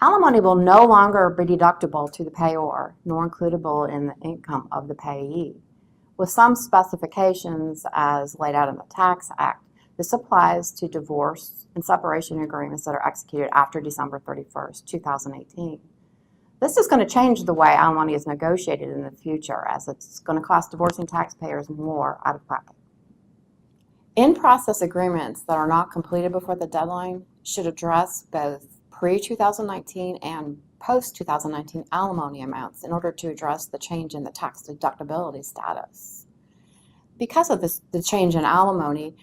Alimony will no longer be deductible to the payor, nor includable in the income of the payee. With some specifications as laid out in the Tax Act, this applies to divorce and separation agreements that are executed after December 31st, 2018. This is going to change the way alimony is negotiated in the future, as it's going to cost divorcing taxpayers more out of pocket. In-process agreements that are not completed before the deadline should address both pre-2019 and post-2019 alimony amounts in order to address the change in the tax deductibility status. Because of the change in alimony,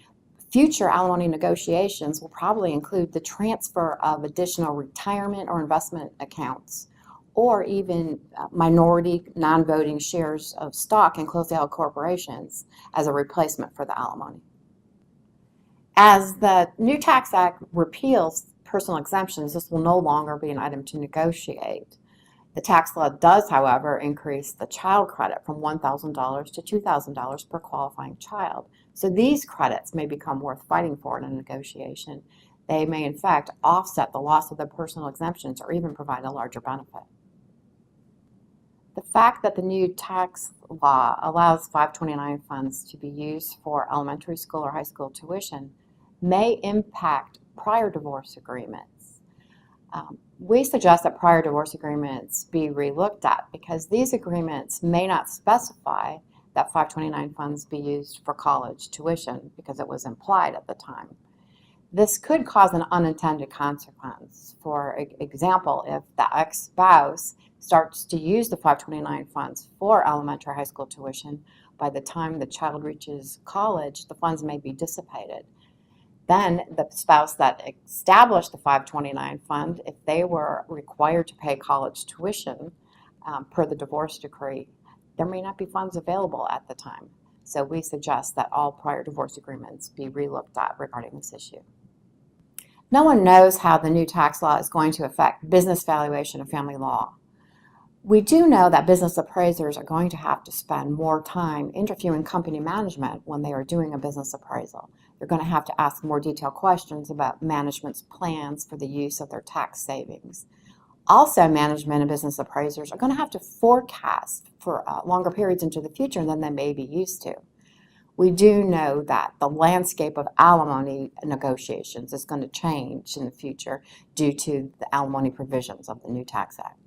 future alimony negotiations will probably include the transfer of additional retirement or investment accounts, or even minority non-voting shares of stock in closely held corporations as a replacement for the alimony. As the new Tax Act repeals personal exemptions, this will no longer be an item to negotiate. The tax law does, however, increase the child credit from $1,000 to $2,000 per qualifying child. So these credits may become worth fighting for in a negotiation. They may, in fact, offset the loss of the personal exemptions or even provide a larger benefit. The fact that the new tax law allows 529 funds to be used for elementary school or high school tuition may impact prior divorce agreements. We suggest that prior divorce agreements be relooked at because these agreements may not specify that 529 funds be used for college tuition because it was implied at the time. This could cause an unintended consequence. For example, if the ex-spouse starts to use the 529 funds for elementary high school tuition, by the time the child reaches college, the funds may be dissipated. Then the spouse that established the 529 fund, if they were required to pay college tuition per the divorce decree, there may not be funds available at the time. So we suggest that all prior divorce agreements be relooked at regarding this issue. No one knows how the new tax law is going to affect business valuation of family law. We do know that business appraisers are going to have to spend more time interviewing company management when they are doing a business appraisal. They're going to have to ask more detailed questions about management's plans for the use of their tax savings. Also, management and business appraisers are going to have to forecast for longer periods into the future than they may be used to. We do know that the landscape of alimony negotiations is going to change in the future due to the alimony provisions of the new Tax Act.